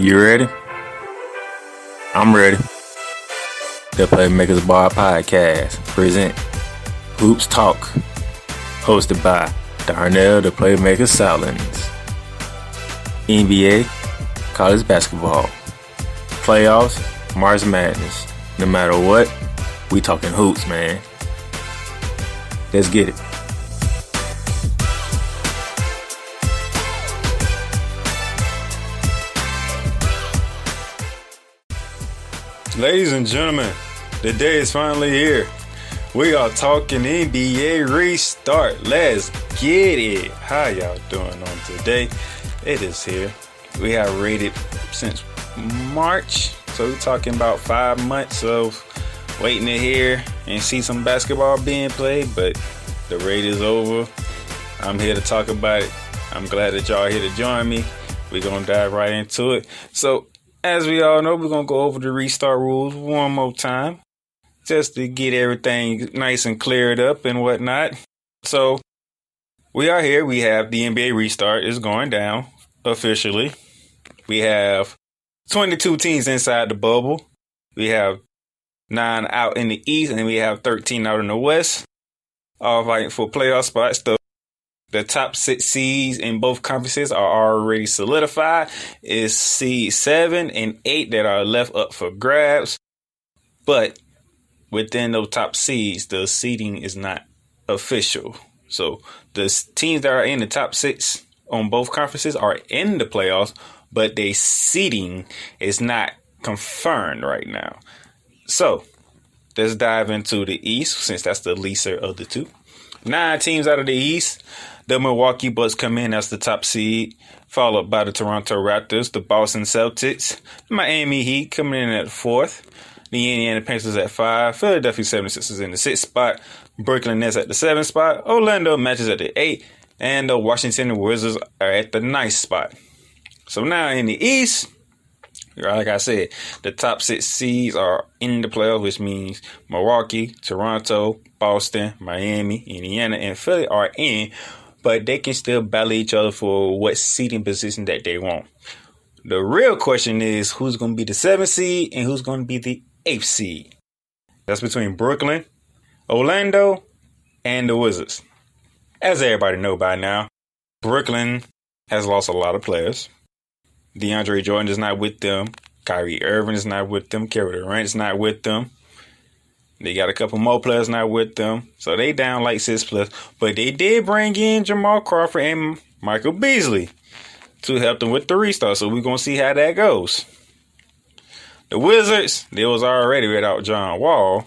You ready? I'm ready. The Playmakers Bar Podcast present Hoops Talk, hosted by Darnell the Playmaker Sallins. NBA, college basketball, playoffs, March Madness. No matter what, we talking hoops, man. Let's get it. Ladies and gentlemen, the day is finally here. We are talking NBA restart. Let's get it. How y'all doing on today? It is here. We have rated since March. So we're talking about 5 months of waiting to hear and see some basketball being played. But the raid is over. I'm here to talk about it. I'm glad that y'all are here to join me. We're going to dive right into it. So as we all know, we're going to go over the restart rules one more time just to get everything nice and cleared up and whatnot. So we are here. We have the NBA restart is going down officially. We have 22 teams inside the bubble. We have 9 out in the East and we have 13 out in the West. All fighting for playoff spots. The top 6 seeds in both conferences are already solidified. It's seed 7 and 8 that are left up for grabs. But within those top seeds, the seeding is not official. So the teams that are in the top 6 on both conferences are in the playoffs, but their seeding is not confirmed right now. So let's dive into the East, since that's the lesser of the two. 9 teams out of the East. The Milwaukee Bucks come in as the top seed, followed by the Toronto Raptors, the Boston Celtics, the Miami Heat coming in at 4th, the Indiana Pacers at 5, Philadelphia 76ers in the 6th spot, Brooklyn Nets at the 7th spot, Orlando Magic at the 8th, and the Washington Wizards are at the 9th spot. So now in the East, like I said, the top 6 seeds are in the playoffs, which means Milwaukee, Toronto, Boston, Miami, Indiana, and Philly are in, but they can still battle each other for what seeding position that they want. The real question is who's going to be the 7th seed and who's going to be the 8th seed. That's between Brooklyn, Orlando, and the Wizards. As everybody know by now, Brooklyn has lost a lot of players. DeAndre Jordan is not with them. Kyrie Irving is not with them. Kevin Durant is not with them. They got a couple more players not with them. So they down like 6+. But they did bring in Jamal Crawford and Michael Beasley to help them with the restart. So we're going to see how that goes. The Wizards, they was already without John Wall.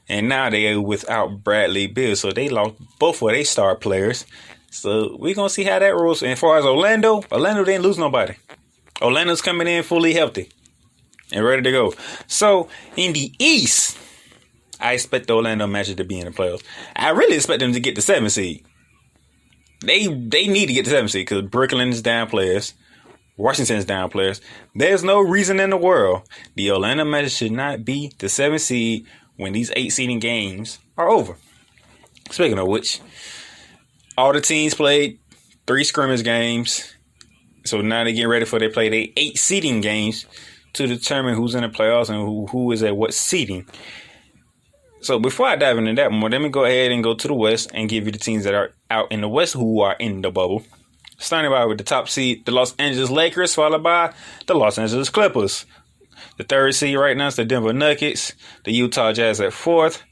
And now they are without Bradley Beal. So they lost both of their star players. So we're going to see how that rolls. And as far as Orlando didn't lose nobody. Orlando's coming in fully healthy and ready to go. So in the East, I expect the Orlando Magic to be in the playoffs. I really expect them to get the 7th seed. They need to get the 7th seed because Brooklyn is down players. Washington is down players. There's no reason in the world the Orlando Magic should not be the 7th seed when these 8 seeding games are over. Speaking of which, all the teams played 3 scrimmage games. So now they get ready for they play their 8 seeding games to determine who's in the playoffs and who is at what seeding. So before I dive into that more, let me go ahead and go to the West and give you the teams that are out in the West who are in the bubble. Starting by with the top seed, the Los Angeles Lakers, followed by the Los Angeles Clippers. The 3rd seed right now is the Denver Nuggets, the Utah Jazz at 4th.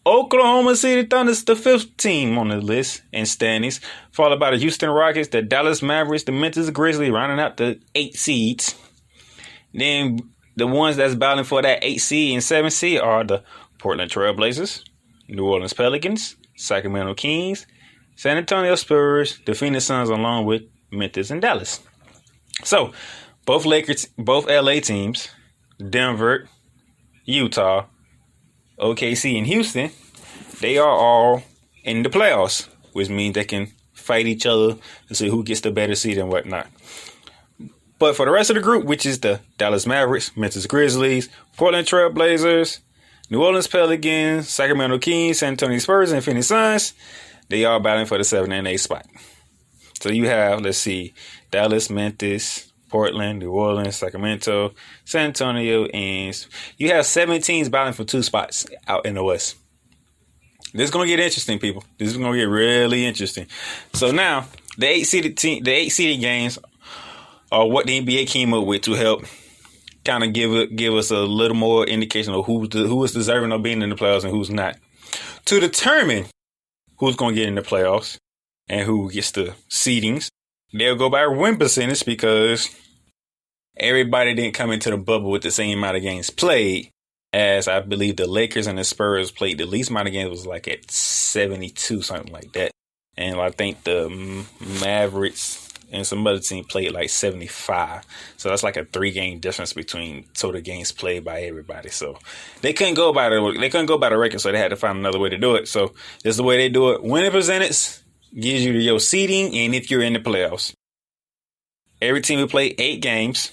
Oklahoma City Thunder is the 5th team on the list in standings, followed by the Houston Rockets, the Dallas Mavericks, the Memphis Grizzlies, rounding out the 8 seeds. Then the ones that's battling for that 8 seed and 7 seed are the Portland Trail Blazers, New Orleans Pelicans, Sacramento Kings, San Antonio Spurs, the Phoenix Suns, along with Memphis and Dallas. So both LA teams, Denver, Utah, OKC, and Houston, they are all in the playoffs, which means they can fight each other to see who gets the better seed and whatnot. But for the rest of the group, which is the Dallas Mavericks, Memphis Grizzlies, Portland Trail Blazers, New Orleans Pelicans, Sacramento Kings, San Antonio Spurs, and Phoenix Suns, they are battling for the 7 and 8 spot. So you have, let's see, Dallas, Memphis, Portland, New Orleans, Sacramento, San Antonio, and you have 7 teams battling for 2 spots out in the West. This is going to get interesting, people. This is going to get really interesting. So now, the 8 seeded games are what the NBA came up with to help kind of give us a little more indication of who is deserving of being in the playoffs and who's not. To determine who's going to get in the playoffs and who gets the seedings, they'll go by win percentage because everybody didn't come into the bubble with the same amount of games played. As I believe the Lakers and the Spurs played the least amount of games was like at 72, something like that. And I think the Mavericks and some other team played like 75. So that's like a 3-game difference between total games played by everybody. So they couldn't go by the record, so they had to find another way to do it. So this is the way they do it. Winning percentage gives you your seeding and if you're in the playoffs. Every team will play 8 games.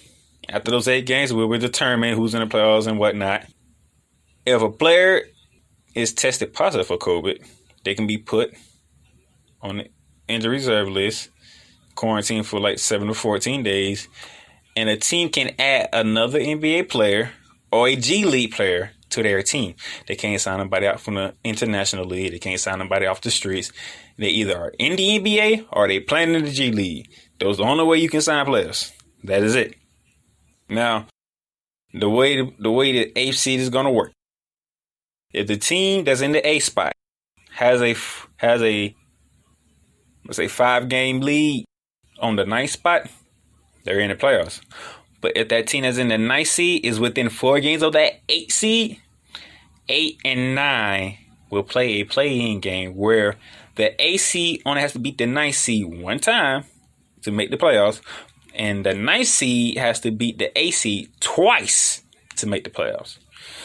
After those 8 games, we will determine who's in the playoffs and whatnot. If a player is tested positive for COVID, they can be put on the injury reserve list, quarantined for like 7 to 14 days, and a team can add another NBA player or a G League player to their team. They can't sign anybody out from the international league. They can't sign anybody off the streets. They either are in the NBA or they playing in the G League. Those are the only way you can sign players. That is it. Now, the way the 8th seed is going to work. If the team that's in the A spot has a 5-game lead on the 9th spot, they're in the playoffs. But if that team that's in the 9th seed is within 4 games of that 8th seed, 8 and 9 will play a play-in game where the A seed only has to beat the 9th seed one time to make the playoffs, and the 9th seed has to beat the A seed twice to make the playoffs.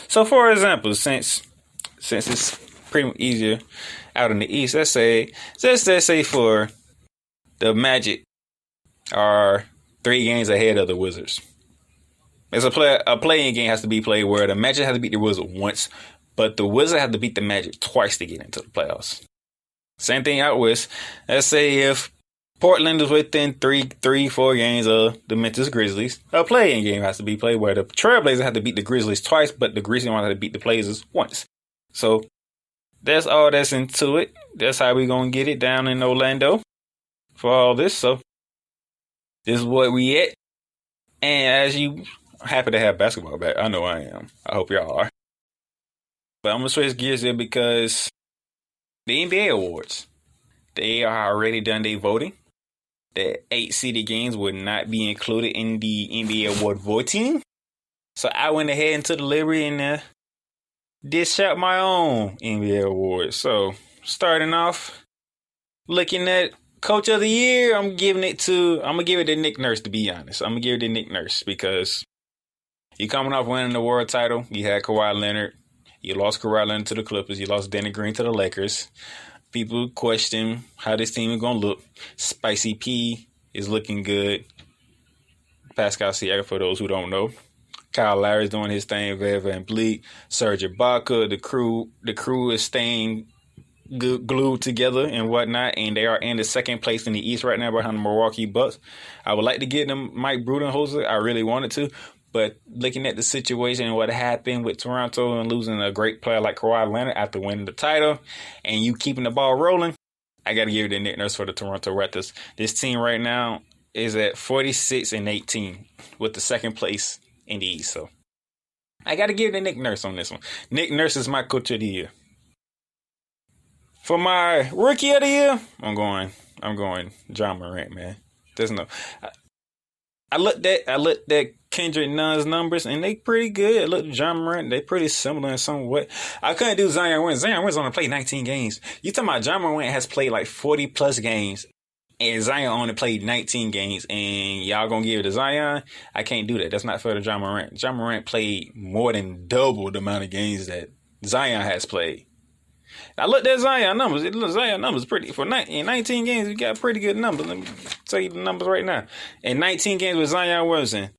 So, for example, since it's pretty easier out in the East, let's say for the Magic are 3 games ahead of the Wizards. It's a play-in game has to be played where the Magic has to beat the Wizards once, but the Wizards have to beat the Magic twice to get into the playoffs. Same thing out west. Let's say if Portland is within 4 games of the Memphis Grizzlies, a play-in game has to be played where the Trailblazers have to beat the Grizzlies twice, but the Grizzlies want to beat the Blazers once. So that's all that's into it. That's how we gonna get it down in Orlando for all this. So this is what we at. And as you happy to have basketball back, I know I am. I hope y'all are. But I'm gonna switch gears here because the NBA awards, they are already done their voting. The 8 seeded games would not be included in the NBA award voting. So I went ahead and took the liberty and dish out my own NBA awards. So starting off, looking at Coach of the Year, I'm gonna give it to Nick Nurse, to be honest. I'm gonna give it to Nick Nurse because you coming off winning the world title. You had Kawhi Leonard. You lost Kawhi Leonard to the Clippers. You lost Danny Green to the Lakers. People question how this team is going to look. Spicy P is looking good. Pascal Siakam, for those who don't know. Kyle Lowry's doing his thing. Van Vliet, Serge Ibaka. The crew is staying glued together and whatnot, and they are in the 2nd place in the East right now behind the Milwaukee Bucks. I would like to get them Mike Budenholzer. I really wanted to. But looking at the situation and what happened with Toronto and losing a great player like Kawhi Leonard after winning the title and you keeping the ball rolling, I got to give it to Nick Nurse for the Toronto Raptors. This team right now is at 46-18 with the 2nd place in the East. So I got to give it to Nick Nurse on this one. Nick Nurse is my Coach of the Year. For my Rookie of the Year, I'm going John Morant, man. There's no... I looked at Kendrick Nunn's numbers, and they pretty good. I looked at John Morant, they pretty similar in some way. I couldn't do Zion Williams. Zion Williams only played 19 games. You talking about John Morant has played like 40-plus games, and Zion only played 19 games, and y'all gonna give it to Zion? I can't do that. That's not fair to John Morant. John Morant played more than double the amount of games that Zion has played. I looked at Zion numbers. Zion numbers pretty in 19 games. We got pretty good numbers. Let me tell you the numbers right now. In 19 games with Zion Williamson,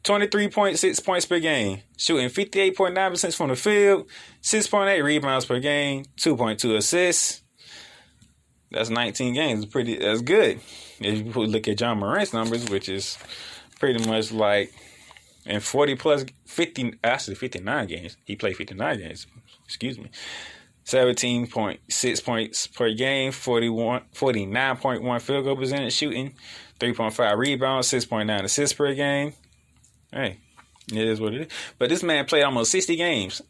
23.6 points per game, shooting 58.9% from the field, 6.8 rebounds per game, 2.2 assists. That's 19 games. That's good. If you look at John Morant's numbers, which is pretty much like in 40 plus 59 games. He played 59 games. Excuse me. 17.6 points per game, 49.1 field goal percentage shooting, 3.5 rebounds, 6.9 assists per game. Hey, it is what it is. But this man played almost 60 games.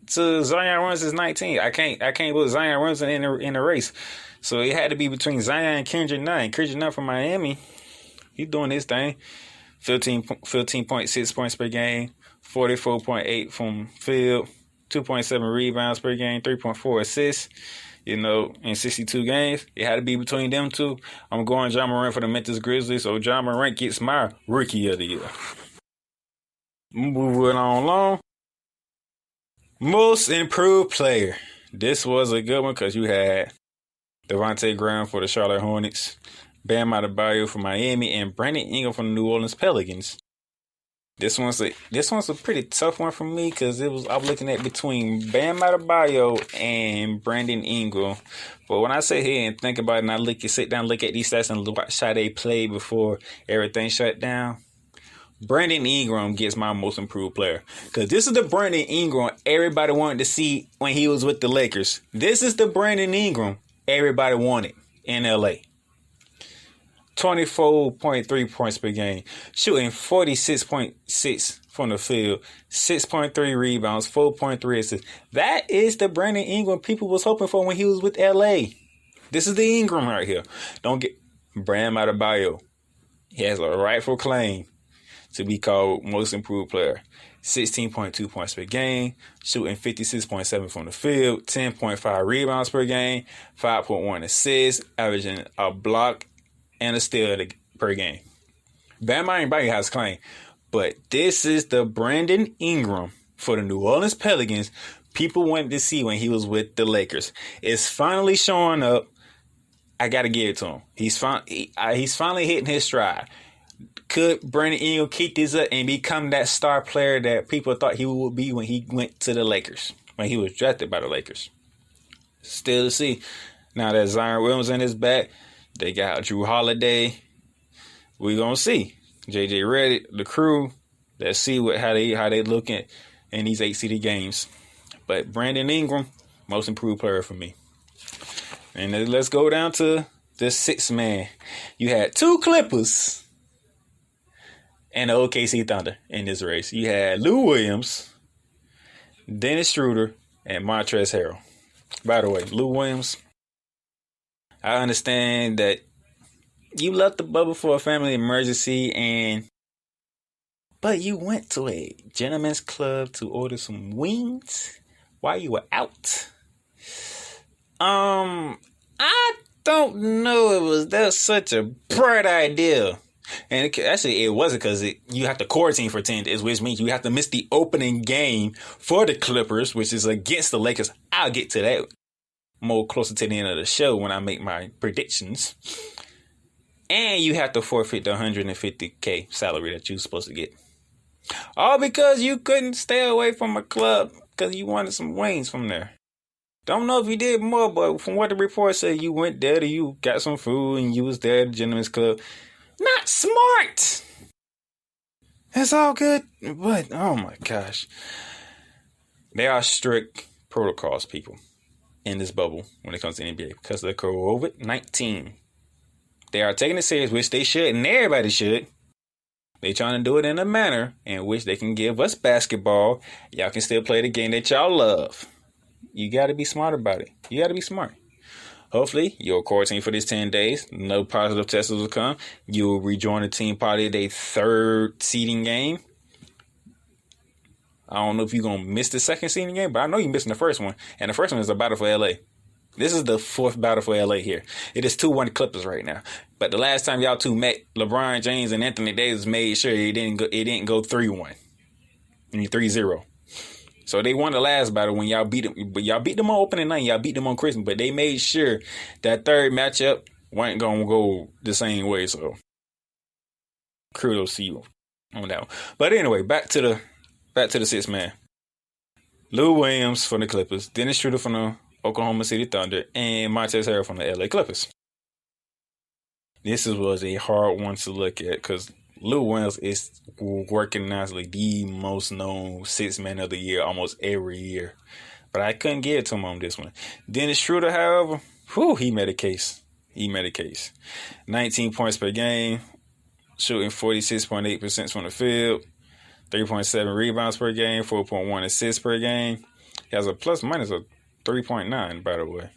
So Zion Williamson's 19. I can't put Zion Williamson in the race. So it had to be between Zion and Kendrick Nunn. Kendrick Nunn from Miami, he's doing his thing. 15.6 points per game, 44.8 from field, 2.7 rebounds per game, 3.4 assists. In 62 games, it had to be between them two. I'm going Ja Morant for the Memphis Grizzlies, so Ja Morant gets my Rookie of the Year. Moving on along. Most Improved Player. This was a good one because you had Devontae Graham for the Charlotte Hornets, Bam Adebayo for Miami, and Brandon Ingram from the New Orleans Pelicans. This one's a pretty tough one for me because I'm looking at between Bam Adebayo and Brandon Ingram. But when I sit here and think about it, and I sit down, look at these stats and watch how they played before everything shut down, Brandon Ingram gets my Most Improved Player. Because this is the Brandon Ingram everybody wanted to see when he was with the Lakers. This is the Brandon Ingram everybody wanted in LA. 24.3 points per game, shooting 46.6 from the field, 6.3 rebounds, 4.3 assists. That is the Brandon Ingram people was hoping for when he was with LA. This is the Ingram right here. Don't get Bam Adebayo. He has a rightful claim to be called Most Improved Player. 16.2 points per game, shooting 56.7 from the field, 10.5 rebounds per game, 5.1 assists, averaging a block and a steal per game. Bam Adebayo has claim, but this is the Brandon Ingram for the New Orleans Pelicans people wanted to see when he was with the Lakers. It's finally showing up. I got to give it to him. He's finally hitting his stride. Could Brandon Ingram keep this up and become that star player that people thought he would be when he went to the Lakers, when he was drafted by the Lakers? Still to see. Now that Zion Williamson is back, they got Drew Holiday. We're gonna see JJ Redick, the crew. Let's see how they looking in these 8-seeded games. But Brandon Ingram, Most Improved Player for me. And then let's go down to the sixth man. You had two Clippers and the OKC Thunder in this race. You had Lou Williams, Dennis Schroeder, and Montrezl Harrell. By the way, Lou Williams, I understand that you left the bubble for a family emergency, but you went to a gentleman's club to order some wings while you were out. I don't know that's such a bright idea. And actually, it wasn't because you have to quarantine for 10 days, which means you have to miss the opening game for the Clippers, which is against the Lakers. I'll get to that more closer to the end of the show when I make my predictions. And you have to forfeit the $150K salary that you're supposed to get. All because you couldn't stay away from a club because you wanted some wings from there. Don't know if you did more, but from what the report said, you went there you got some food and you was there at the gentleman's club. Not smart. It's all good, but oh my gosh. There are strict protocols, people, in this bubble when it comes to NBA because of the COVID-19. They are taking it serious, which they should, and everybody should. They're trying to do it in a manner in which they can give us basketball. Y'all can still play the game that y'all love. You got to be smart about it. You got to be smart. Hopefully, you'll quarantine for these 10 days. No positive tests will come. You'll rejoin the team party their third seeding game. I don't know if you're going to miss the second seeding game, but I know you're missing the first one. And the first one is a battle for LA. This is the fourth battle for LA here. It is 2-1 Clippers right now. But the last time y'all two met, LeBron James and Anthony Davis made sure it didn't go 3-1. I mean 3-0. So they won the last battle when y'all beat them. But y'all beat them on opening night. Y'all beat them on Christmas. But they made sure that third matchup wasn't going to go the same way. So kudos to you on that one. But anyway, back to the sixth man. Lou Williams from the Clippers, Dennis Schroeder from the Oklahoma City Thunder, and Montrezl Harrell from the LA Clippers. was a hard one to look at because Lou Williams is recognizably the most known sixth man of the year almost every year. But I couldn't get it to him on this one. Dennis Schroeder, however, he made a case. 19 points per game, shooting 46.8% from the field, 3.7 rebounds per game, 4.1 assists per game. He has a plus minus of 3.9, by the way.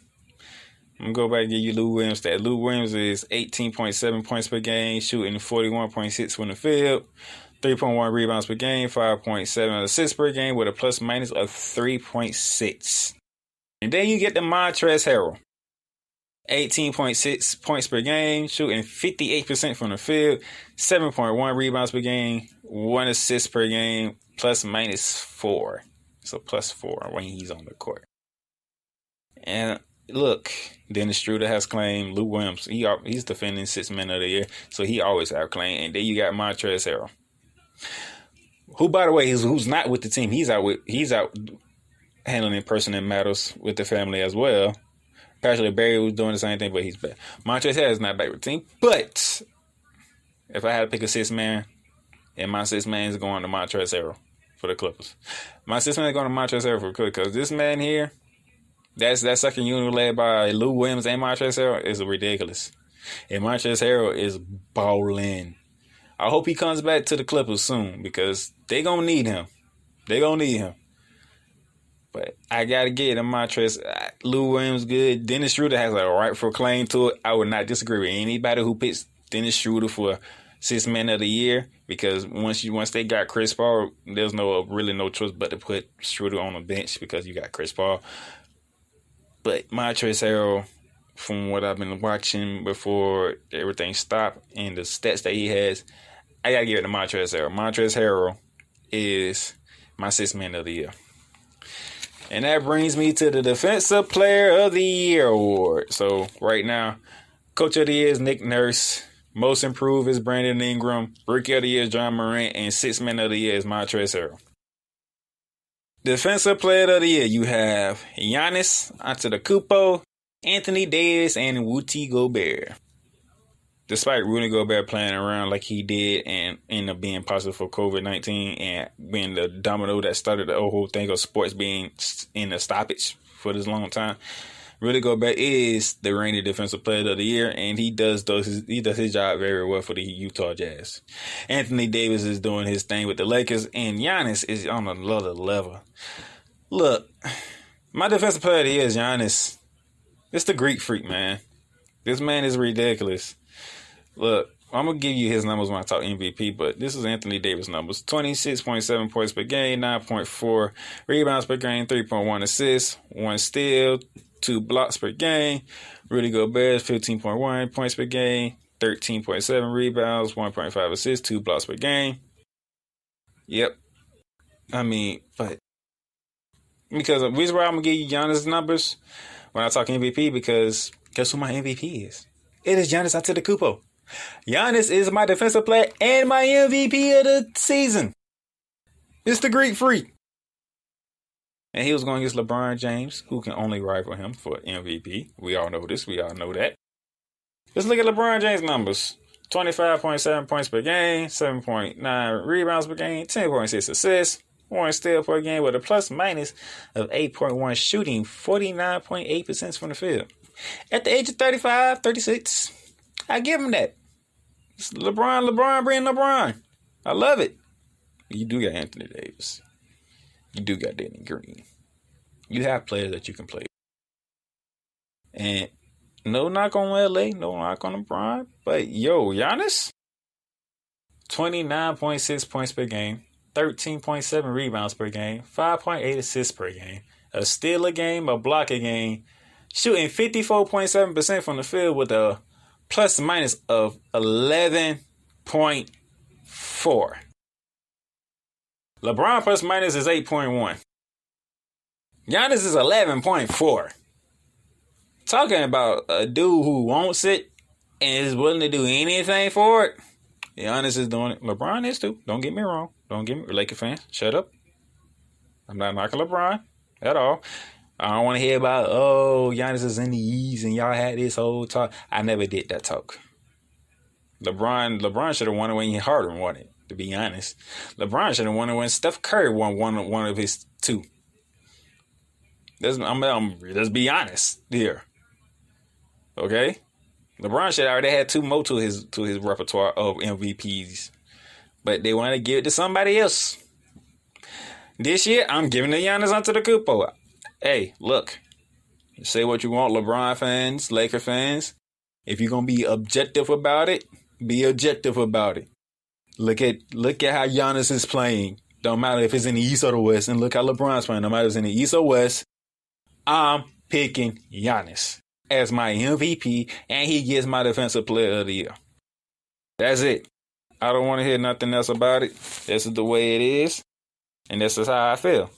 I'm going to go back and give you Lou Williams stat. Lou Williams is 18.7 points per game, shooting 41.6 from the field, 3.1 rebounds per game, 5.7 assists per game with a plus minus of 3.6. And then you get the Montrezl Harrell. 18.6 points per game, shooting 58% from the field, 7.1 rebounds per game, 1 assist per game, plus minus 4. So plus 4 when he's on the court. And look, Dennis Schroeder has claimed Lou Williams. He's defending sixth man of the year, so he always have claimed. And then you got Montrezl Harrell, who, by the way, who's not with the team. He's out handling personal matters with the family as well. Patrick Barry was doing the same thing, but he's back. Montrezl Harrell is not back with the team. But if I had to pick a sixth man, and my sixth man is going to Montrezl Harrell for the Clippers. My sixth man is going to Montrezl Harrell for the Clippers because this man here, that second unit led by Lou Williams and Montrezl Harrell is ridiculous. And Montrezl Harrell is balling. I hope he comes back to the Clippers soon because they're going to need him. But I got to get him Montrezl. Lou Williams good. Dennis Schroeder has a rightful claim to it. I would not disagree with anybody who picks Dennis Schroeder for sixth man of the year because once they got Chris Paul, there's really no choice but to put Schroeder on the bench because you got Chris Paul. But Montrezl Harrell, from what I've been watching before everything stopped and the stats that he has, I got to give it to Montrezl Harrell. Montrezl Harrell is my sixth man of the year. And that brings me to the Defensive Player of the Year award. So right now, Coach of the Year is Nick Nurse. Most Improved is Brandon Ingram. Rookie of the Year is John Morant. And Sixth Man of the Year is Montrezl Harrell. Defensive Player of the Year, you have Giannis Antetokounmpo, Anthony Davis, and Rudy Gobert. Despite Rudy Gobert playing around like he did and end up being positive for COVID-19 and being the domino that started the whole thing of sports being in a stoppage for this long time, Rudy Gobert is the reigning Defensive Player of the Year, and he does his job very well for the Utah Jazz. Anthony Davis is doing his thing with the Lakers, and Giannis is on another level. Look, my Defensive Player of the Year is Giannis. It's the Greek Freak, man. This man is ridiculous. Look, I'm going to give you his numbers when I talk MVP, but this is Anthony Davis numbers. 26.7 points per game, 9.4 rebounds per game, 3.1 assists, 1 steal, 2 blocks per game. Rudy Gobert, 15.1 points per game, 13.7 rebounds, 1.5 assists, 2 blocks per game. Yep. Because the reason why I'm going to give you Giannis' numbers when I talk MVP, because guess who my MVP is? It is Giannis Antetokounmpo. Giannis is my defensive player and my MVP of the season. It's the Greek Freak. And he was going against LeBron James, who can only rival him for MVP. We all know this. We all know that. Let's look at LeBron James' numbers. 25.7 points per game, 7.9 rebounds per game, 10.6 assists, 1 steal per game with a plus minus of 8.1, shooting 49.8% from the field. At the age of 35, 36, I give him that. It's LeBron being LeBron. I love it. You do got Anthony Davis. You do got Danny Green. You have players that you can play. And no knock on LA, no knock on LeBron. But Giannis, 29.6 points per game, 13.7 rebounds per game, 5.8 assists per game, a steal a game, a block a game, shooting 54.7% from the field with a plus minus of 11.4. LeBron plus minus is 8.1. Giannis is 11.4. Talking about a dude who wants it and is willing to do anything for it. Giannis is doing it. LeBron is too. Don't get me wrong. Laker fans, shut up. I'm not knocking LeBron at all. I don't want to hear about, Giannis is in the East and y'all had this whole talk. I never did that talk. LeBron should have won it when Harden won it, to be honest. LeBron should have won it when Steph Curry won one of his two. Let's be honest here. Okay? LeBron should have already had two more to his repertoire of MVPs. But they want to give it to somebody else. This year, I'm giving the Giannis Antetokounmpo. Hey, look. Say what you want, LeBron fans, Laker fans. If you're gonna be objective about it, be objective about it. Look at how Giannis is playing. Don't matter if it's in the East or the West, and look how LeBron's playing. No matter if it's in the East or West, I'm picking Giannis as my MVP, and he gets my Defensive Player of the Year. That's it. I don't want to hear nothing else about it. This is the way it is, and this is how I feel.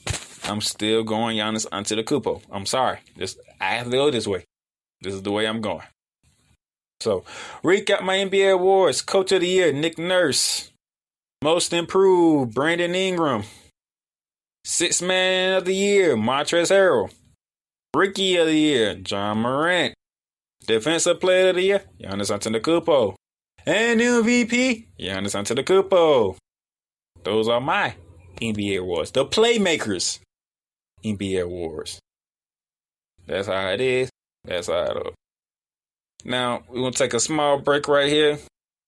I'm still going Giannis Antetokounmpo. I'm sorry. I have to go this way. This is the way I'm going. So, recap my NBA awards. Coach of the Year, Nick Nurse. Most Improved, Brandon Ingram. Sixth Man of the Year, Montrezl Harrell. Rookie of the Year, John Morant. Defensive Player of the Year, Giannis Antetokounmpo. And MVP, Giannis Antetokounmpo. Those are my NBA awards. The Playmakers NBA awards. That's how it is. That's how it is. Now, we're going to take a small break right here.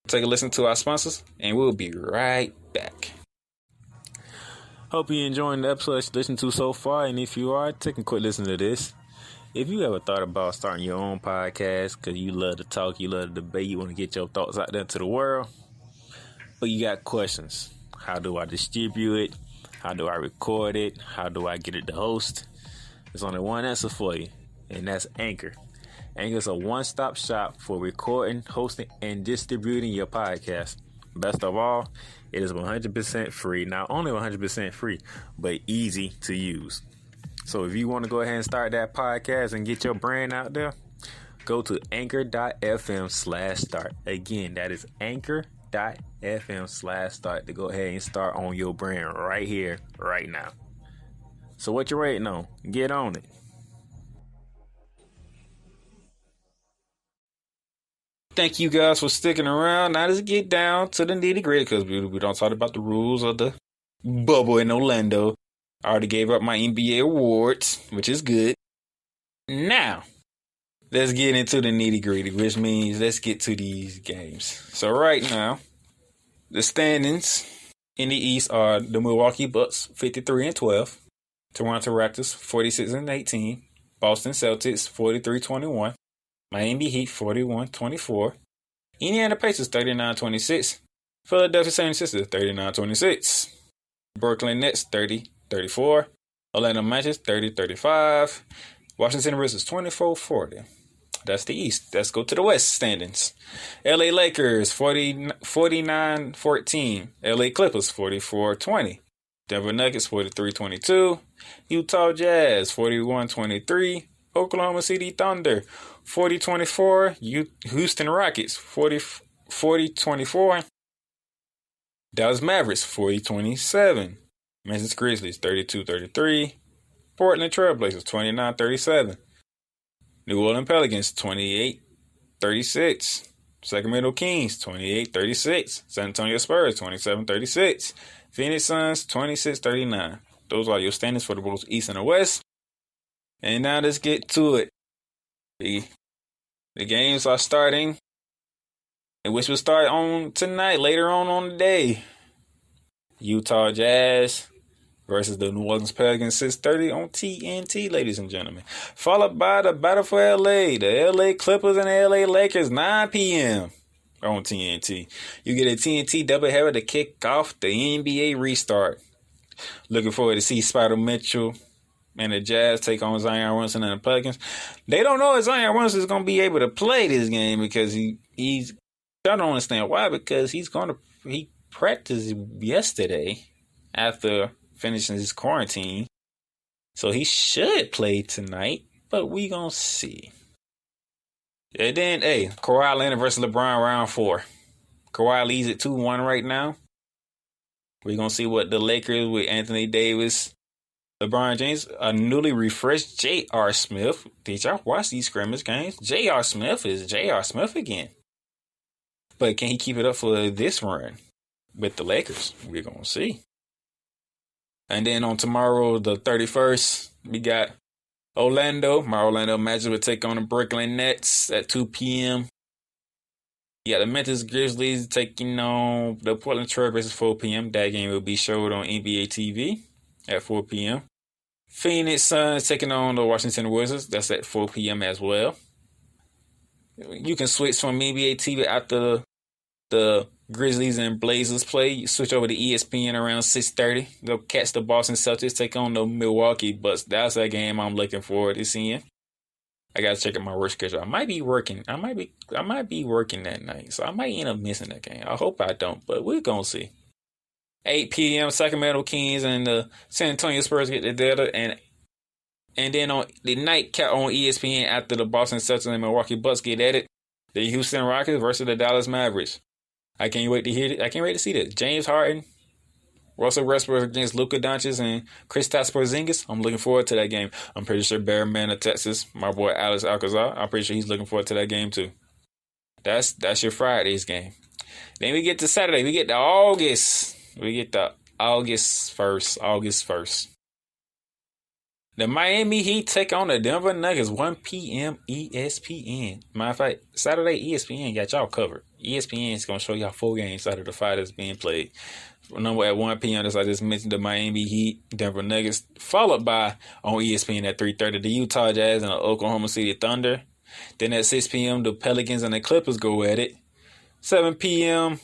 Take a listen to our sponsors, and we'll be right back. Hope you're enjoying the episode you listened to so far, and if you are, take a quick listen to this. If you ever thought about starting your own podcast because you love to talk, you love to debate, you want to get your thoughts out there to the world, but you got questions. How do I distribute it? How do I record it? How do I get it to host? There's only one answer for you, and that's Anchor. Anchor is a one-stop shop for recording, hosting, and distributing your podcast. Best of all, it is 100% free. Not only 100% free, but easy to use. So if you want to go ahead and start that podcast and get your brand out there, go to anchor.fm/start. Again, that is anchor.fm/start to go ahead and start on your brand right here, right now. So what you waiting on? Get on it. Thank you guys for sticking around. Now let's get down to the nitty gritty because we don't talk about the rules of the bubble in Orlando. I already gave up my NBA awards, which is good. Now, let's get into the nitty gritty, which means let's get to these games. So right now, the standings in the East are the Milwaukee Bucks 53-12, Toronto Raptors 46-18, Boston Celtics 43-21, Miami Heat 41-24, Indiana Pacers 39-26, Philadelphia 76ers 39-26, Brooklyn Nets 30-34, Orlando Magic 30-35, Washington Wizards 24-40. That's the East. Let's go to the West standings. LA Lakers 49-14, LA Clippers 44-20, Denver Nuggets 43-22, Utah Jazz 41-23, Oklahoma City Thunder 40-24, Houston Rockets 40-24, Dallas Mavericks 40-27, Memphis Grizzlies 32-33, Portland Trailblazers 29-37, New Orleans Pelicans 28-36, Sacramento Kings 28-36, San Antonio Spurs 27-36, Phoenix Suns 26-39. Those are your standings for the both East and the West. And now let's get to it. The games are starting, which will start on tonight, later on the day. Utah Jazz versus the New Orleans Pelicans, 6:30 on TNT, ladies and gentlemen. Followed by the Battle for LA, the LA Clippers and the LA Lakers, 9 p.m. on TNT. You get a TNT doubleheader to kick off the NBA restart. Looking forward to see Spider Mitchell and the Jazz take on Zion Williamson and the Pelicans. They don't know if Zion Williamson is going to be able to play this game because he's. I don't understand why. Because he practiced yesterday after finishing his quarantine, so he should play tonight. But we gonna see. And then, Kawhi Leonard versus LeBron round 4. Kawhi leads at 2-1 right now. We're gonna see what the Lakers with Anthony Davis, LeBron James, a newly refreshed J.R. Smith. Did y'all watch these scrimmage games? J.R. Smith is J.R. Smith again. But can he keep it up for this run with the Lakers? We're going to see. And then on tomorrow, the 31st, we got Orlando. My Orlando Magic will take on the Brooklyn Nets at 2 p.m. You got the Memphis Grizzlies taking on the Portland Trail Blazers at 4 p.m. That game will be showed on NBA TV at 4 p.m. Phoenix Suns taking on the Washington Wizards. That's at 4 p.m. as well. You can switch from NBA TV after the Grizzlies and Blazers play. You switch over to ESPN around 6:30. Go catch the Boston Celtics take on the Milwaukee Bucks. That's a game I'm looking forward to seeing. I gotta check out my work schedule. I might be working. I might be working that night, so I might end up missing that game. I hope I don't, but we're gonna see. 8 p.m. Sacramento Kings and the San Antonio Spurs get together, and then on the nightcap on ESPN after the Boston Celtics and Milwaukee Bucks get at it, the Houston Rockets versus the Dallas Mavericks. I can't wait to hear it. I can't wait to see that. James Harden, Russell Westbrook against Luka Doncic and Kristaps Porzingis. I'm looking forward to that game. I'm pretty sure Bearman of Texas, my boy Alex Alcazar, I'm pretty sure he's looking forward to that game too. That's your Friday's game. Then we get to Saturday. We get to August. We get to August 1st. The Miami Heat take on the Denver Nuggets, 1 p.m. ESPN. Matter of fact, Saturday ESPN got y'all covered. ESPN is going to show y'all 4 games out of the 5 that's being played. Number at 1 p.m., as I just mentioned, the Miami Heat, Denver Nuggets, followed by on ESPN at 3:30, the Utah Jazz and the Oklahoma City Thunder. Then at 6 p.m., the Pelicans and the Clippers go at it. 7 p.m.,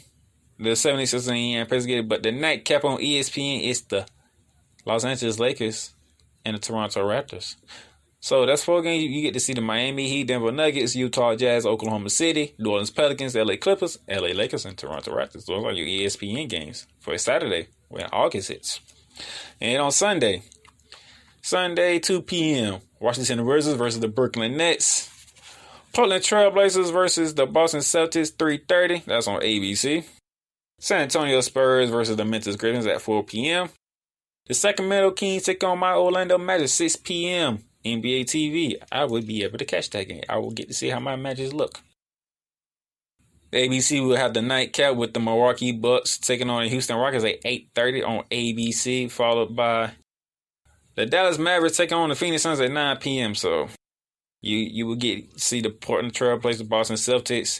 the 76ers and Indiana Pacers get it. But the nightcap on ESPN is the Los Angeles Lakers and the Toronto Raptors. So that's 4 games. You get to see the Miami Heat, Denver Nuggets, Utah Jazz, Oklahoma City, New Orleans Pelicans, LA Clippers, LA Lakers, and Toronto Raptors. Those are your ESPN games for Saturday when August hits. And on Sunday, 2 p.m., Washington Wizards versus the Brooklyn Nets. Portland Trail Blazers versus the Boston Celtics, 3:30. That's on ABC. San Antonio Spurs versus the Memphis Grizzlies at 4 p.m. The Sacramento Kings take on my Orlando Magic, 6 p.m. NBA TV. I would be able to catch that game. I will get to see how my matches look. The ABC will have the nightcap with the Milwaukee Bucks taking on the Houston Rockets at 8:30 on ABC, followed by the Dallas Mavericks taking on the Phoenix Suns at 9 p.m. So you will get to see the Portland Trail Blazers, Boston Celtics,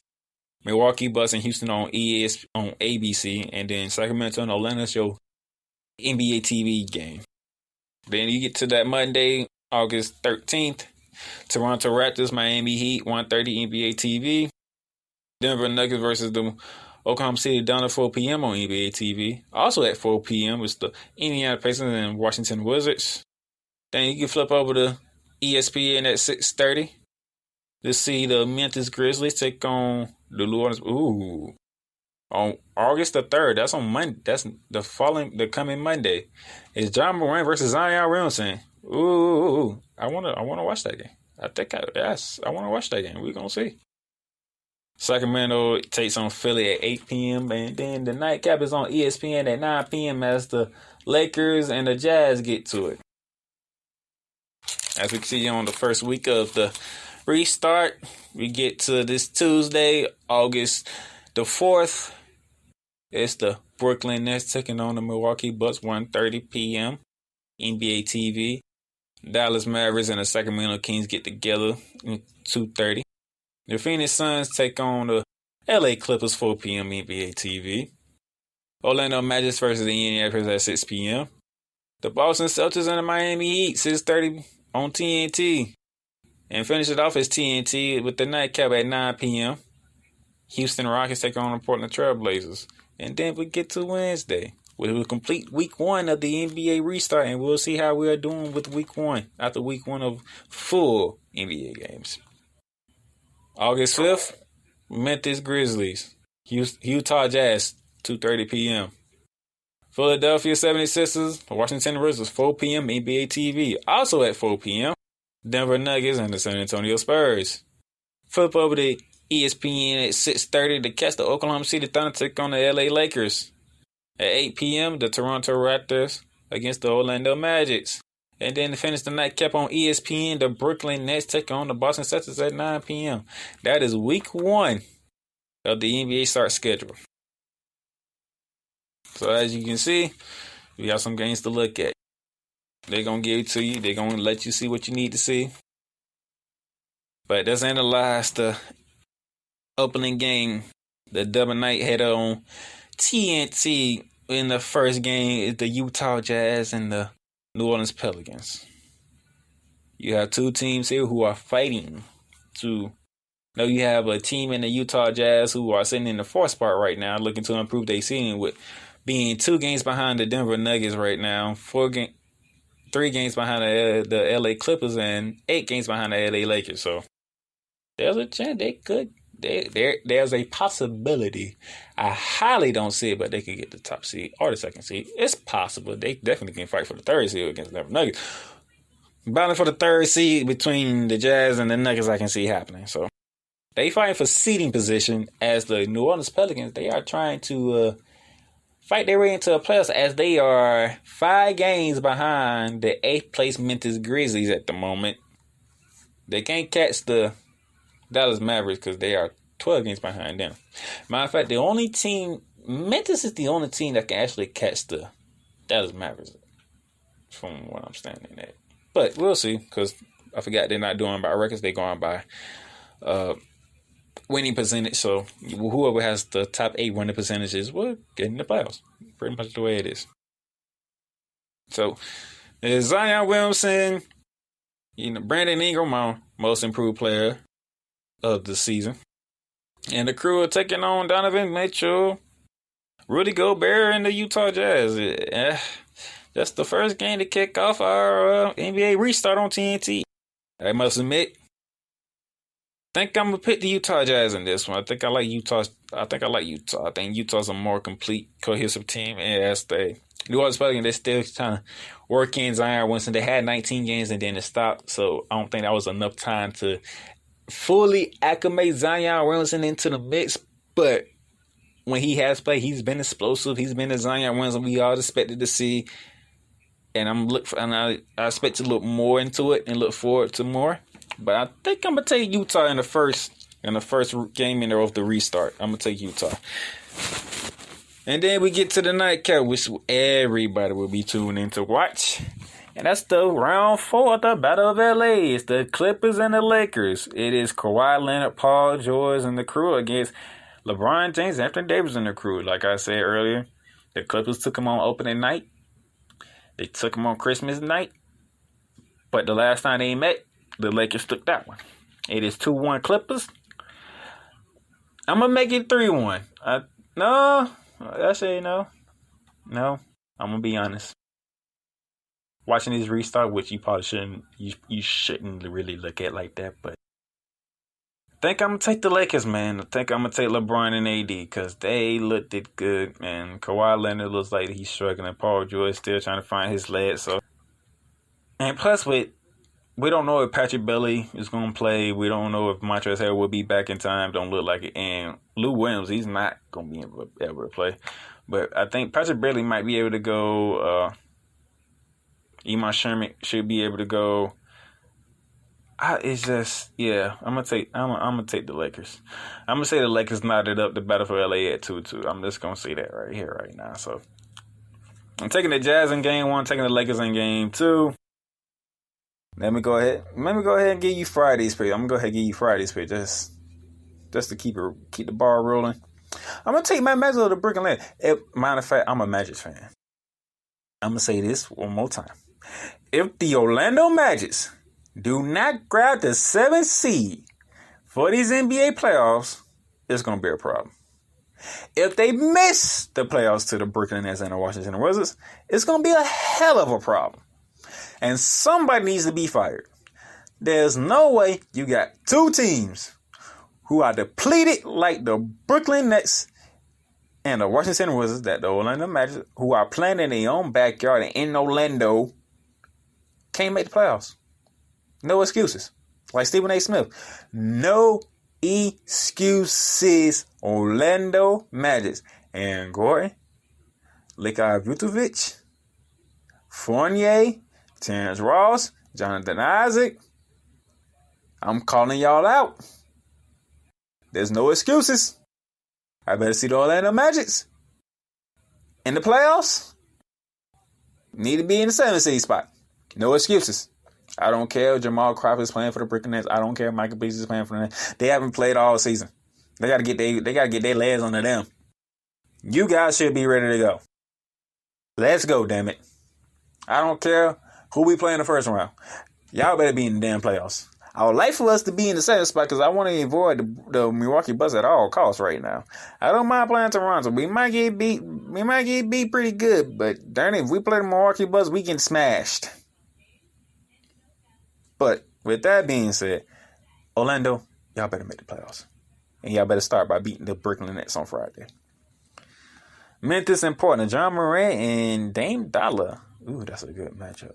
Milwaukee Bucks, and Houston on ABC, and then Sacramento and Orlando show NBA TV game. Then you get to that Monday, August 13th, Toronto Raptors, Miami Heat, 1:30 NBA TV. Denver Nuggets versus the Oklahoma City Thunder at 4 p.m. on NBA TV. Also at 4 p.m. is the Indiana Pacers and Washington Wizards. Then you can flip over to ESPN at 6:30 to see the Memphis Grizzlies take on the New Orleans. Ooh. On August the 3rd, that's on Monday. That's the coming Monday. It's John Moran versus Zion Williamson. Ooh, I wanna watch that game. I wanna watch that game. We're gonna see. Sacramento takes on Philly at 8 p.m. and then the nightcap is on ESPN at 9 p.m. as the Lakers and the Jazz get to it. As we can see on the first week of the restart, we get to this Tuesday, August the 4th. It's the Brooklyn Nets taking on the Milwaukee Bucks, 1:30 p.m. NBA TV. Dallas Mavericks and the Sacramento Kings get together at 2:30. The Phoenix Suns take on the LA Clippers, 4 p.m. NBA TV. Orlando Magic versus the Indiana Pacers at 6 p.m. The Boston Celtics and the Miami Heat, 6:30 on TNT. And finish it off as TNT with the nightcap at 9 p.m. Houston Rockets take on the Portland Trail Blazers. And then we get to Wednesday. We will complete week 1 of the NBA restart, and we'll see how we are doing with week 1 after week 1 of full NBA games. August 5th, Memphis Grizzlies, Utah Jazz, 2:30 p.m. Philadelphia 76ers, Washington Wizards, 4 p.m. NBA TV. Also at 4 p.m., Denver Nuggets and the San Antonio Spurs. Flip over to ESPN at 6:30 to catch the Oklahoma City Thunder take on the LA Lakers. At 8 p.m., the Toronto Raptors against the Orlando Magic. And then to finish the nightcap on ESPN, the Brooklyn Nets take on the Boston Celtics at 9 p.m. That is week 1 of the NBA start schedule. So as you can see, we have some games to look at. They're going to give it to you. They're going to let you see what you need to see. But let's analyze the opening game. The double night header on TNT in the first game is the Utah Jazz and the New Orleans Pelicans. You have two teams here who are fighting to... Now you have a team in the Utah Jazz who are sitting in the fourth spot right now, looking to improve their seeding with being 2 games behind the Denver Nuggets right now, 3 games behind the LA Clippers, and 8 games behind the LA Lakers. So there's a chance they could. There's a possibility. I highly don't see it, but they could get the top seed or the second seed. It's possible. They definitely can fight for the third seed against the Denver Nuggets. Battling for the third seed between the Jazz and the Nuggets, I can see happening. So they fighting for seeding position as the New Orleans Pelicans. They are trying to fight their way into the playoffs as they are 5 games behind the 8th place Memphis Grizzlies at the moment. They can't catch the Dallas Mavericks because they are 12 games behind them. Matter of fact, Memphis is the only team that can actually catch the Dallas Mavericks from what I'm standing at. But we'll see, because I forgot they're not doing by records. They're going by winning percentage. So whoever has the top 8 winning percentages will get in the playoffs. Pretty much the way it is. So there's Zion Williamson, Brandon Ingram, my most improved player of the season. And the crew are taking on Donovan Mitchell, Rudy Gobert, and the Utah Jazz. That's the first game to kick off our NBA restart on TNT. I must admit, I think I'm gonna pick the Utah Jazz in this one. I like Utah. I think Utah's a more complete, cohesive team. And as the New Orleans Pelicans, they're still trying to work in Zion Williamson. They had 19 games and then it stopped. So I don't think that was enough time to fully acclimate Zion Williamson into the mix. But when he has played, he's been explosive. He's been the Zion Williamson we all expected to see. And I expect to look more into it and look forward to more. But I think I'm gonna take Utah in the first game of the restart. I'm gonna take Utah. And then we get to the nightcap, which everybody will be tuning in to watch. And that's the round 4 of the Battle of LA. It's the Clippers and the Lakers. It is Kawhi Leonard, Paul George, and the crew against LeBron James, Anthony Davis, and the crew. Like I said earlier, the Clippers took them on opening night. They took them on Christmas night. But the last time they met, the Lakers took that one. It is 2-1 Clippers. I'm going to make it 3-1. No. I'm going to be honest. Watching this restart, which you probably shouldn't really look at like that, but I think I'm going to take the Lakers, man. I think I'm going to take LeBron and AD because they looked it good, man. Kawhi Leonard looks like he's struggling. Paul George still trying to find his legs. And plus, we don't know if Patrick Beverley is going to play. We don't know if Montrezl Harrell will be back in time. Don't look like it. And Lou Williams, he's not going to be able to play. But I think Patrick Beverley might be able to go. Iman Sherman should be able to go. It's just, yeah. I'm gonna take the Lakers. I'm gonna say the Lakers knotted up the Battle for LA at 2-2. I'm just gonna say that right here, right now. So I'm taking the Jazz in game 1, taking the Lakers in game 2. Let me go ahead and give you Friday's pick. I'm gonna go ahead and give you Friday's pick just to keep the ball rolling. I'm gonna take my Magic of the Brooklyn Nets. Matter of fact, I'm a Magic fan. I'm gonna say this one more time. If the Orlando Magic do not grab the 7th seed for these NBA playoffs, it's gonna be a problem. If they miss the playoffs to the Brooklyn Nets and the Washington Wizards, it's gonna be a hell of a problem. And somebody needs to be fired. There's no way you got 2 teams who are depleted like the Brooklyn Nets and the Washington Wizards, that the Orlando Magic, who are playing in their own backyard and in Orlando, can't make the playoffs. No excuses. Like Stephen A. Smith. No excuses. Orlando Magic. And Gordon, Nikola Vucevic, Fournier, Terrence Ross, Jonathan Isaac. I'm calling y'all out. There's no excuses. I better see the Orlando Magics in the playoffs. Need to be in the 7th seed spot. No excuses. I don't care if Jamal Crawford is playing for the Brooklyn Nets. I don't care if Michael Beasley is playing for the Nets. They haven't played all season. They gotta get their legs under them. You guys should be ready to go. Let's go, damn it. I don't care who we play in the first round. Y'all better be in the damn playoffs. I would like for us to be in the 7th spot because I want to avoid the Milwaukee Bucks at all costs right now. I don't mind playing Toronto. We might get beat. We might get beat pretty good, but darn it, if we play the Milwaukee Bucks, we get smashed. But with that being said, Orlando, y'all better make the playoffs. And y'all better start by beating the Brooklyn Nets on Friday. Memphis and Portland, John Morant and Dame Dollar. Ooh, that's a good matchup.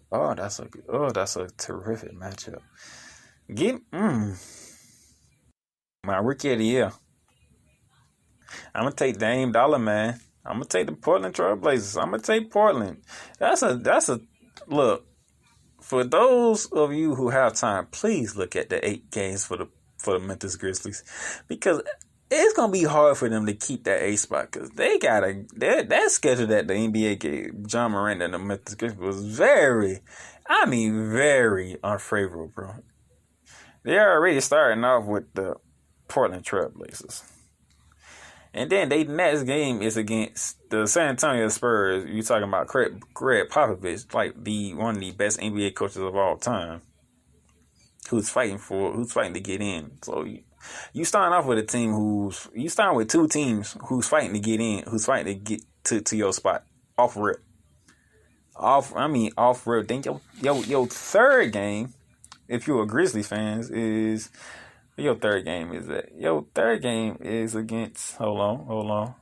That's a terrific matchup. My rookie of the year. I'm gonna take Dame Dollar, man. I'm gonna take the Portland Trailblazers. I'm gonna take Portland. That's a look. For those of you who have time, please look at the 8 games for the Memphis Grizzlies, because it's gonna be hard for them to keep that 8 spot because they got that schedule that the NBA gave John Morant and the Memphis Grizzlies was very unfavorable, bro. They're already starting off with the Portland Trailblazers. And then their next game is against the San Antonio Spurs. You talking about Greg Popovich, like one of the best NBA coaches of all time, who's fighting to get in. So you starting off with a team you starting with 2 teams who's fighting to get in, who's fighting to get to your spot off rip. Off rip. Then your third game, if you're a Grizzlies fans, is your third game is that? Your third game is against. Hold on.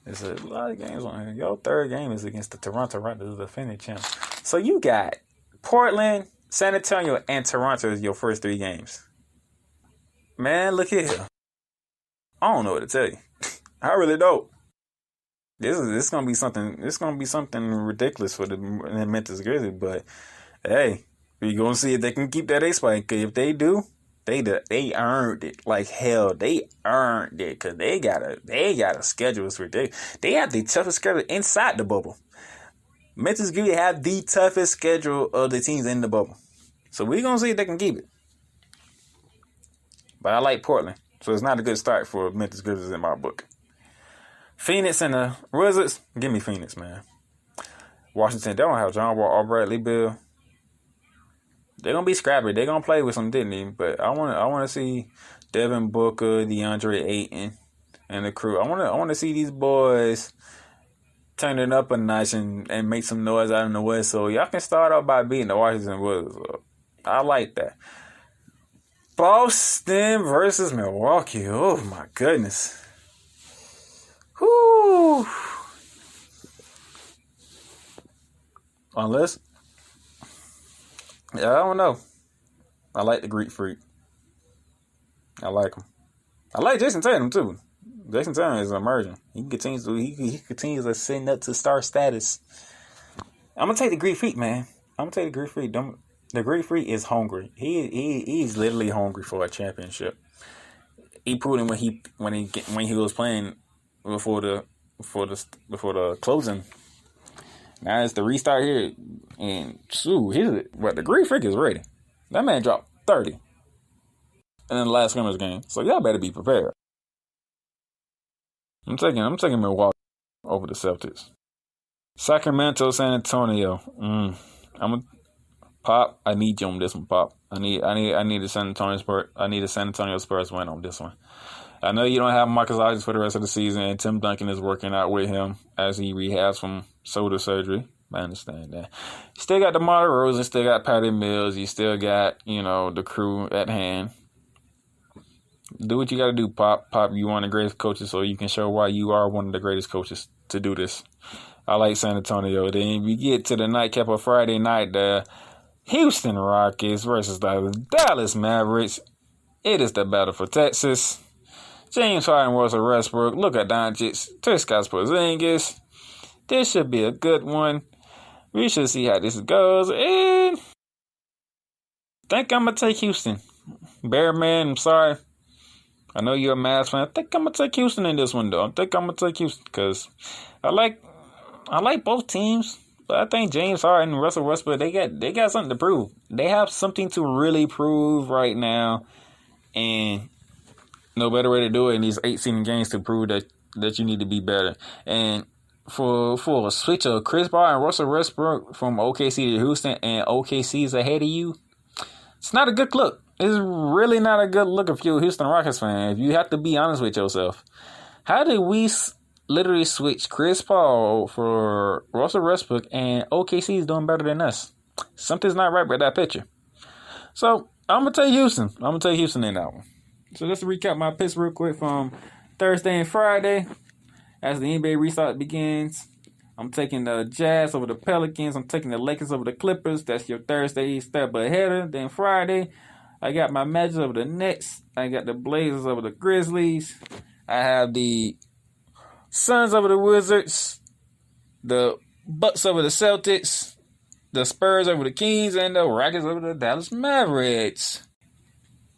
There's a lot of games on here. Your third game is against the Toronto Raptors, the defending champs. So you got Portland, San Antonio, and Toronto as your first 3 games. Man, look here. I don't know what to tell you. I really don't. This gonna be something. It's gonna be something ridiculous for the Memphis Grizzlies, but hey. We're going to see if they can keep that 8 spot. If they do, they earned it. Like hell, they earned it. Because they got a schedule that's ridiculous. They have the toughest schedule inside the bubble. Memphis Grizzlies have the toughest schedule of the teams in the bubble. So we're going to see if they can keep it. But I like Portland. So it's not a good start for Memphis Grizzlies in my book. Phoenix and the Wizards. Give me Phoenix, man. Washington, they don't have John Wall or Bradley Beal. They're gonna be scrappy. They're gonna play with some dignity, but I want to see Devin Booker, DeAndre Ayton, and the crew. I want to see these boys turn it up a notch and make some noise out in the West. So y'all can start off by beating the Washington Wizards. I like that. Boston versus Milwaukee. Oh my goodness. Whoo. Unless. Yeah, I don't know. I like the Greek Freak. I like him. I like Jason Tatum too. Jason Tatum is emerging. He continues to ascend up to star status. I'm gonna take the Greek Freak, man. I'm gonna take the Greek Freak. The Greek Freak is hungry. He's literally hungry for a championship. He proved it when he was playing before the closing. Now it's the restart here, and the Greek Freak is ready. That man dropped 30 in the last scrimmage game, so y'all better be prepared. I'm taking Milwaukee over the Celtics. Sacramento, San Antonio. Pop. I need you on this one, Pop. I need the San Antonio Spurs. I need the San Antonio Spurs win on this one. I know you don't have Marcus Aldridge for the rest of the season, and Tim Duncan is working out with him as he rehabs from shoulder surgery. I understand that. You still got DeMar DeRozan, still got Patty Mills, you still got, the crew at hand. Do what you got to do, Pop. Pop, you one of the greatest coaches, so you can show why you are one of the greatest coaches to do this. I like San Antonio. Then we get to the nightcap of Friday night, the Houston Rockets versus the Dallas Mavericks. It is the battle for Texas. James Harden, Russell Westbrook, Luka Doncic, Kristaps Porzingis. This should be a good one. We should see how this goes. And I think I'm going to take Houston. Bear Man, I'm sorry. I know you're a Mavs fan. I think I'm gonna take Houston in this one, though. I think I'm gonna take Houston because I like both teams, but I think James Harden and Russell Westbrook they got something to prove. They have something to really prove right now, and no better way to do it in these 18 games to prove that you need to be better. And for a switch of Chris Paul and Russell Westbrook from OKC to Houston, and OKC is ahead of you, it's not a good look. It's really not a good look if you're a Houston Rockets fan. If you have to be honest with yourself, how did we literally switch Chris Paul for Russell Westbrook and OKC is doing better than us? Something's not right with that picture. So I'm gonna take Houston. I'm gonna take Houston in that one. So let's recap my picks real quick from Thursday and Friday. As the NBA restart begins, I'm taking the Jazz over the Pelicans. I'm taking the Lakers over the Clippers. That's your Thursday step ahead. Then Friday, I got my Magic over the Nets. I got the Blazers over the Grizzlies. I have the Suns over the Wizards. The Bucks over the Celtics. The Spurs over the Kings. And the Rockets over the Dallas Mavericks.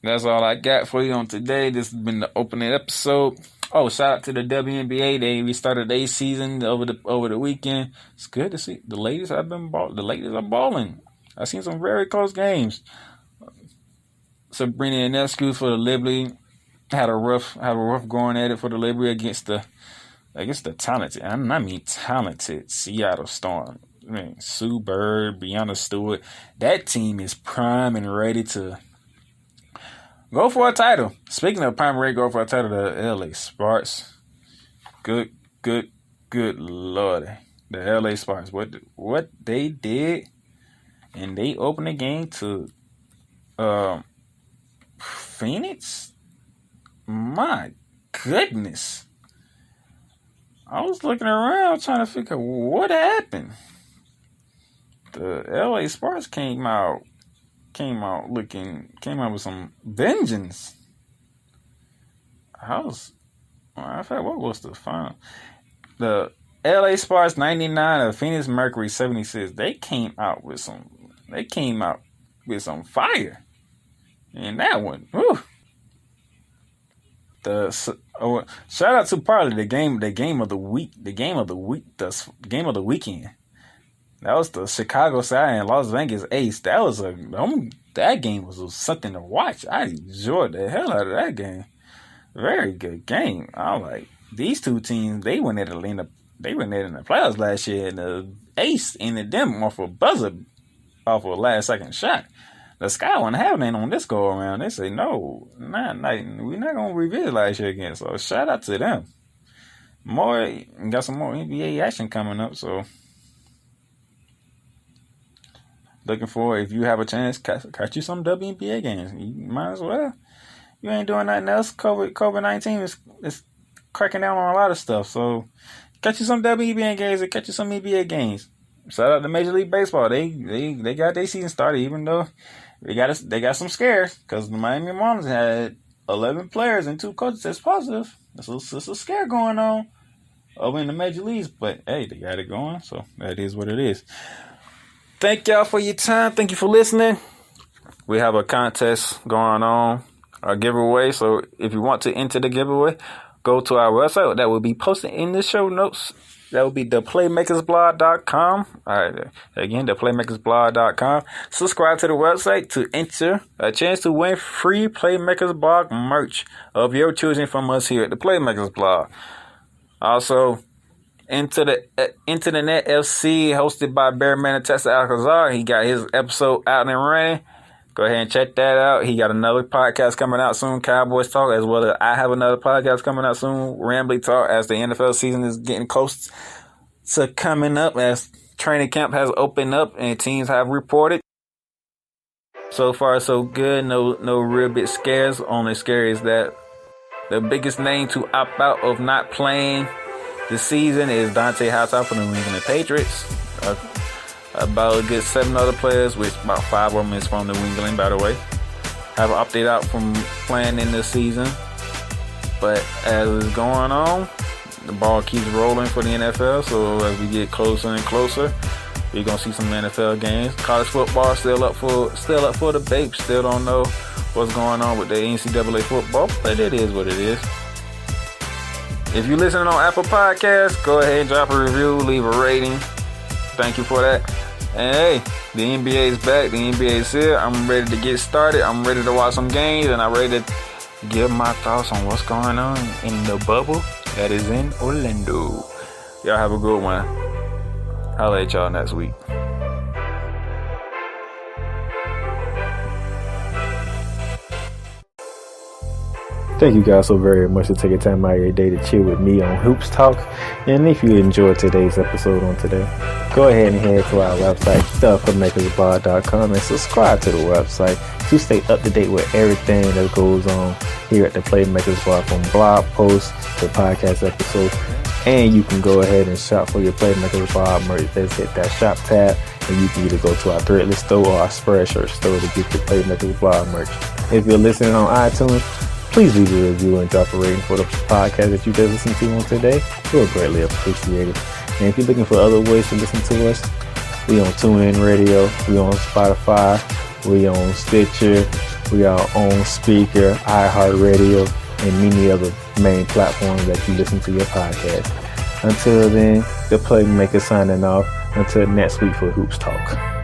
That's all I got for you on today. This has been the opening episode. Oh, shout out to the WNBA. They restarted their season over the weekend. It's good to see the ladies have been the ladies are balling. I've seen some very close games. Sabrina Ionescu for the Liberty had a rough going at it for the Liberty against the talented, and I mean talented Seattle Storm. I mean Sue Bird, Breanna Stewart. That team is prime and ready to go for a title. Speaking of prime ready to go for a title, the LA Sparks. Good Lord. The LA Sparks. What they did, and they opened the game to Phoenix? My goodness. I was looking around trying to figure out what happened. The LA Sparks came out with some vengeance. What was the final? The LA Sparks 99 of Phoenix Mercury 76. They came out with some fire. And that one, whew. Shout out to probably the game of the weekend. That was the Chicago Sky and Las Vegas Ace. That game was something to watch. I enjoyed the hell out of that game. Very good game. I like these two teams. They went at it in the playoffs last year, and the Ace ended them off a buzzer, off a last second shot. The Sky wasn't having it on this go around. They say no, we're not gonna revisit last year again. So shout out to them. Got some more NBA action coming up. So looking forward. If you have a chance, catch you some WNBA games. You might as well. You ain't doing nothing else. COVID-19 is cracking down on a lot of stuff. So catch you some WNBA games and catch you some NBA games. Shout out to Major League Baseball. They got their season started, even though they got some scares because the Miami Marlins had 11 players and 2 coaches that's positive. It's a scare going on over in the major leagues, but hey, they got it going, so that is what it is. Thank y'all for your time. Thank you for listening. We have a contest going on, a giveaway. So if you want to enter the giveaway, go to our website. That will be posted in the show notes. That will be theplaymakersblog.com. All right. Again, theplaymakersblog.com. Subscribe to the website to enter a chance to win free Playmakers Blog merch of your choosing from us here at the Playmakers Blog. Also, Into the Net FC, hosted by Bearman and Tessa Alcazar. He got his episode out and running. Go ahead and check that out. He got another podcast coming out soon, Cowboys Talk, as well as I have another podcast coming out soon, Rambly Talk, as the NFL season is getting close to coming up, as training camp has opened up and teams have reported. So far, so good. No real big scares. Only scare is that the biggest name to opt out of not playing this season is Dante Hightower for the New England Patriots. About a good 7 other players, which about 5 of them is from New England, by the way, have opted out from playing in this season. But as it's going on, the ball keeps rolling for the NFL. So as we get closer and closer, we're gonna see some NFL games. College football still up for debate. Still don't know what's going on with the NCAA football, but it is what it is. If you're listening on Apple Podcasts, go ahead and drop a review, leave a rating. Thank you for that. And hey, the NBA is back. The NBA is here. I'm ready to get started. I'm ready to watch some games, and I'm ready to give my thoughts on what's going on in the bubble that is in Orlando. Y'all have a good one. Holla at y'all next week. Thank you guys so very much for taking time out of your day to chill with me on Hoops Talk. And if you enjoyed today's episode on today, go ahead and head to our website, theplaymakersbar.com, and subscribe to the website to stay up to date with everything that goes on here at the Playmakers Bar, from blog posts to podcast episodes. And you can go ahead and shop for your Playmakers Bar merch. Just hit that shop tab, and you can either go to our Threadless store or our Spreadshirt store to get your Playmakers Bar merch. If you're listening on iTunes, please leave a review and drop a rating for the podcast that you guys listen to on today. We'll greatly appreciate it. And if you're looking for other ways to listen to us, we on TuneIn Radio, we on Spotify, we on Stitcher, we are on Speaker, iHeartRadio, and many other main platforms that you listen to your podcast. Until then, the Playmaker signing off. Until next week for Hoops Talk.